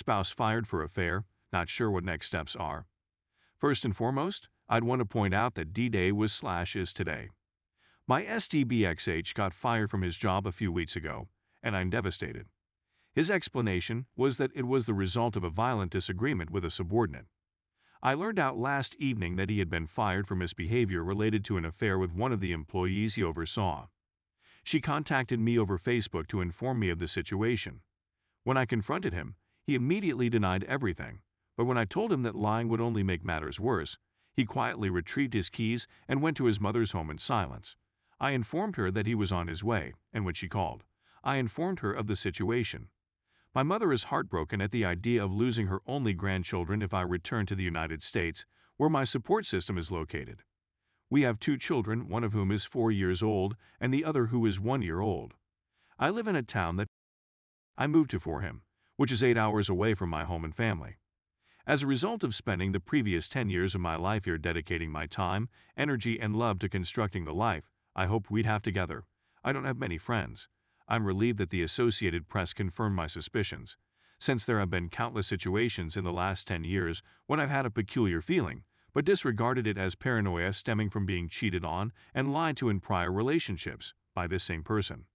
Spouse fired for affair, not sure what next steps are. First and foremost, I'd want to point out that D-Day was slash is today. My STBXH got fired from his job a few weeks ago, and I'm devastated. His explanation was that it was the result of a violent disagreement with a subordinate. I learned out last evening that he had been fired for misbehavior related to an affair with one of the employees he oversaw. She contacted me over Facebook to inform me of the situation. When I confronted him, he immediately denied everything, but when I told him that lying would only make matters worse, he quietly retrieved his keys and went to his mother's home in silence. I informed her that he was on his way, and when she called, I informed her of the situation. My mother is heartbroken at the idea of losing her only grandchildren if I return to the United States, where my support system is located. We have 2 children, one of whom is 4 years old and the other who is 1 year old. I live in a town that I moved to for him, which is 8 hours away from my home and family. As a result of spending the previous 10 years of my life here dedicating my time, energy, and love to constructing the life I hoped we'd have together, I don't have many friends. I'm relieved that the Associated Press confirmed my suspicions, since there have been countless situations in the last 10 years when I've had a peculiar feeling, but disregarded it as paranoia stemming from being cheated on and lied to in prior relationships by this same person.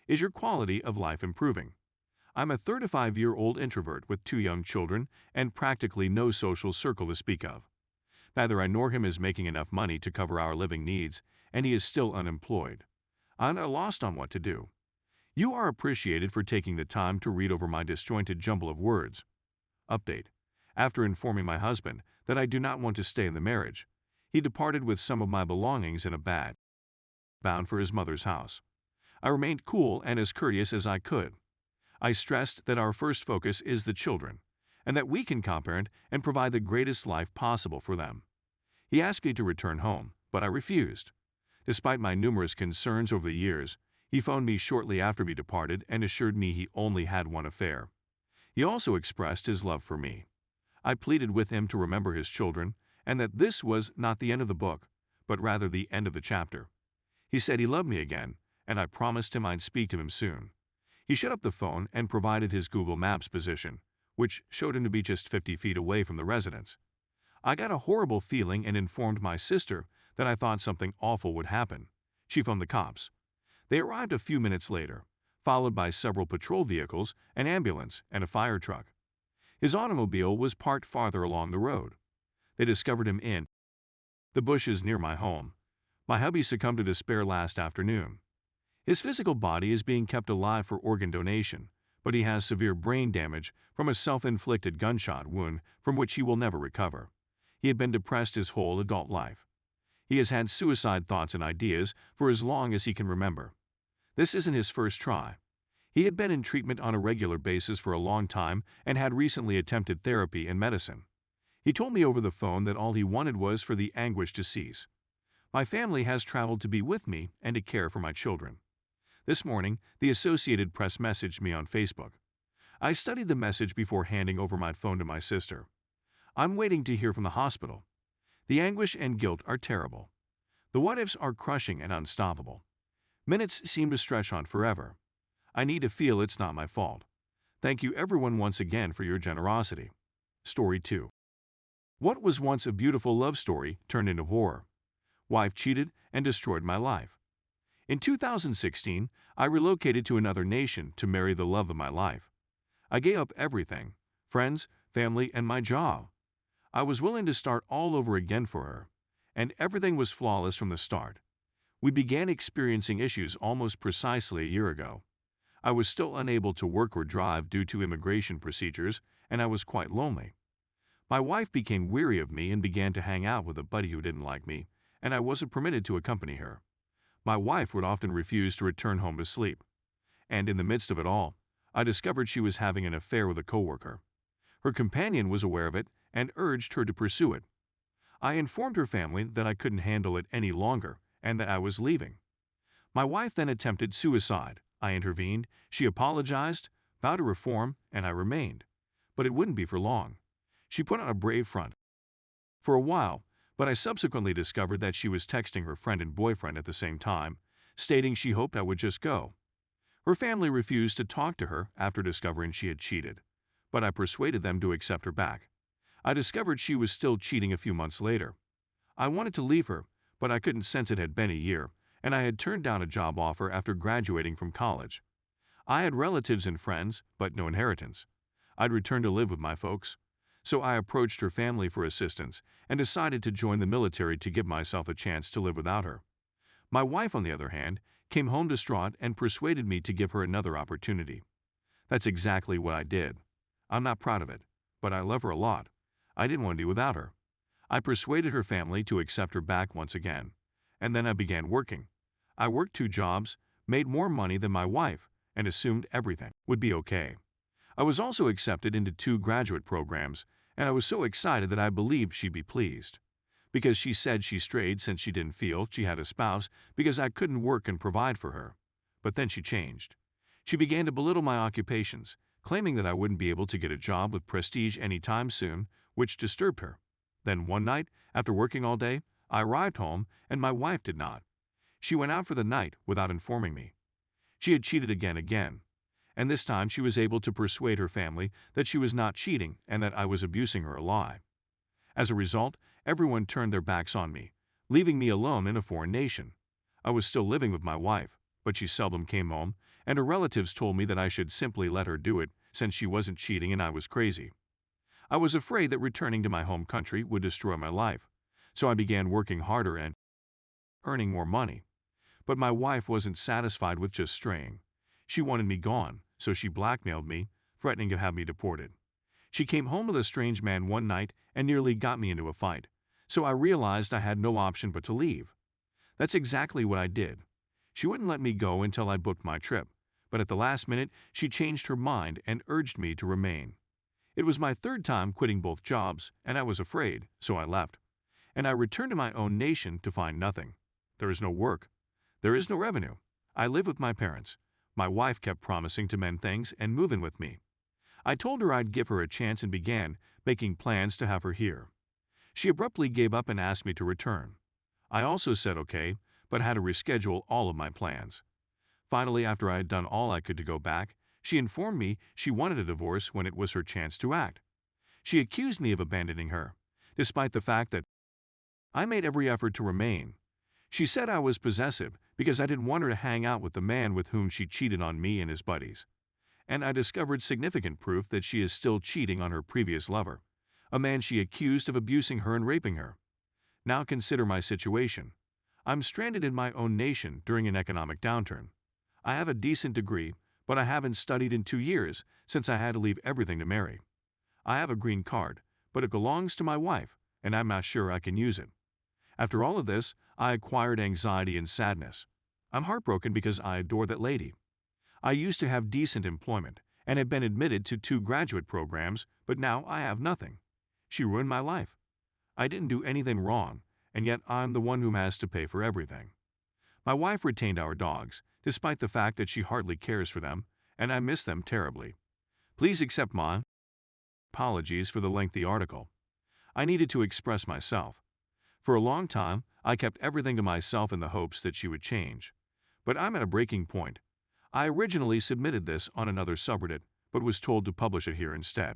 Is your quality of life improving? I'm a 35-year-old introvert with 2 young children and practically no social circle to speak of. Neither I nor him is making enough money to cover our living needs, and he is still unemployed. I'm at a loss on what to do. You are appreciated for taking the time to read over my disjointed jumble of words. Update. After informing my husband that I do not want to stay in the marriage, he departed with some of my belongings in a bag, bound for his mother's house. I remained cool and as courteous as I could. I stressed that our first focus is the children, and that we can co-parent and provide the greatest life possible for them. He asked me to return home, but I refused. Despite my numerous concerns over the years, he phoned me shortly after we departed and assured me he only had one affair. He also expressed his love for me. I pleaded with him to remember his children and that this was not the end of the book, but rather the end of the chapter. He said he loved me again, and I promised him I'd speak to him soon. He shut up the phone and provided his Google Maps position, which showed him to be just 50 feet away from the residence. I got a horrible feeling and informed my sister that I thought something awful would happen. She phoned the cops. They arrived a few minutes later, followed by several patrol vehicles, an ambulance, and a fire truck. His automobile was parked farther along the road. They discovered him in the bushes near my home. My hubby succumbed to despair last afternoon. His physical body is being kept alive for organ donation, but he has severe brain damage from a self-inflicted gunshot wound from which he will never recover. He had been depressed his whole adult life. He has had suicide thoughts and ideas for as long as he can remember. This isn't his first try. He had been in treatment on a regular basis for a long time and had recently attempted therapy and medicine. He told me over the phone that all he wanted was for the anguish to cease. My family has traveled to be with me and to care for my children. This morning, the Associated Press messaged me on Facebook. I studied the message before handing over my phone to my sister. I'm waiting to hear from the hospital. The anguish and guilt are terrible. The what-ifs are crushing and unstoppable. Minutes seem to stretch on forever. I need to feel it's not my fault. Thank you everyone once again for your generosity. Story 2. What was once a beautiful love story turned into horror. Wife cheated and destroyed my life. In 2016, I relocated to another nation to marry the love of my life. I gave up everything, friends, family, and my job. I was willing to start all over again for her, and everything was flawless from the start. We began experiencing issues almost precisely a year ago. I was still unable to work or drive due to immigration procedures, and I was quite lonely. My wife became weary of me and began to hang out with a buddy who didn't like me, and I wasn't permitted to accompany her. My wife would often refuse to return home to sleep. And in the midst of it all, I discovered she was having an affair with a coworker. Her companion was aware of it and urged her to pursue it. I informed her family that I couldn't handle it any longer and that I was leaving. My wife then attempted suicide. I intervened, she apologized, vowed to reform, and I remained. But it wouldn't be for long. She put on a brave front for a while, but I subsequently discovered that she was texting her friend and boyfriend at the same time, stating she hoped I would just go. Her family refused to talk to her after discovering she had cheated. but I persuaded them to accept her back. I discovered she was still cheating a few months later. I wanted to leave her, but I couldn't since it had been a year, and I had turned down a job offer after graduating from college. I had relatives and friends, but no inheritance. I'd returned to live with my folks. So I approached her family for assistance and decided to join the military to give myself a chance to live without her. My wife, on the other hand, came home distraught and persuaded me to give her another opportunity. That's exactly what I did. I'm not proud of it, but I love her a lot. I didn't want to be without her. I persuaded her family to accept her back once again, and then I began working. I worked 2 jobs, made more money than my wife, and assumed everything would be okay. I was also accepted into 2 graduate programs, and I was so excited that I believed she'd be pleased. Because she said she strayed since she didn't feel she had a spouse because I couldn't work and provide for her. But then she changed. She began to belittle my occupations, claiming that I wouldn't be able to get a job with prestige anytime soon, which disturbed her. Then one night, after working all day, I arrived home and my wife did not. She went out for the night without informing me. She had cheated again, and this time she was able to persuade her family that she was not cheating and that I was abusing her a lie. As a result, everyone turned their backs on me, leaving me alone in a foreign nation. I was still living with my wife, but she seldom came home, and her relatives told me that I should simply let her do it since she wasn't cheating and I was crazy. I was afraid that returning to my home country would destroy my life, so I began working harder and earning more money. But my wife wasn't satisfied with just straying. She wanted me gone, so she blackmailed me, threatening to have me deported. She came home with a strange man one night and nearly got me into a fight, so I realized I had no option but to leave. That's exactly what I did. She wouldn't let me go until I booked my trip, but at the last minute she changed her mind and urged me to remain. It was my 3rd time quitting both jobs, and I was afraid, so I left. And I returned to my own nation to find nothing. There is no work. There is no revenue. I live with my parents. My wife kept promising to mend things and move in with me. I told her I'd give her a chance and began making plans to have her here. She abruptly gave up and asked me to return. I also said okay, but had to reschedule all of my plans. Finally, after I had done all I could to go back, she informed me she wanted a divorce when it was her chance to act. She accused me of abandoning her, despite the fact that I made every effort to remain. She said I was possessive because I didn't want her to hang out with the man with whom she cheated on me and his buddies. And I discovered significant proof that she is still cheating on her previous lover, a man she accused of abusing her and raping her. Now consider my situation. I'm stranded in my own nation during an economic downturn. I have a decent degree, but I haven't studied in 2 years since I had to leave everything to marry. I have a green card, but it belongs to my wife, and I'm not sure I can use it. After all of this, I acquired anxiety and sadness. I'm heartbroken because I adore that lady. I used to have decent employment and had been admitted to 2 graduate programs, but now I have nothing. She ruined my life. I didn't do anything wrong, and yet I'm the one who has to pay for everything. My wife retained our dogs, despite the fact that she hardly cares for them, and I miss them terribly. Please accept my apologies for the lengthy article. I needed to express myself. For a long time, I kept everything to myself in the hopes that she would change. But I'm at a breaking point. I originally submitted this on another subreddit, but was told to publish it here instead.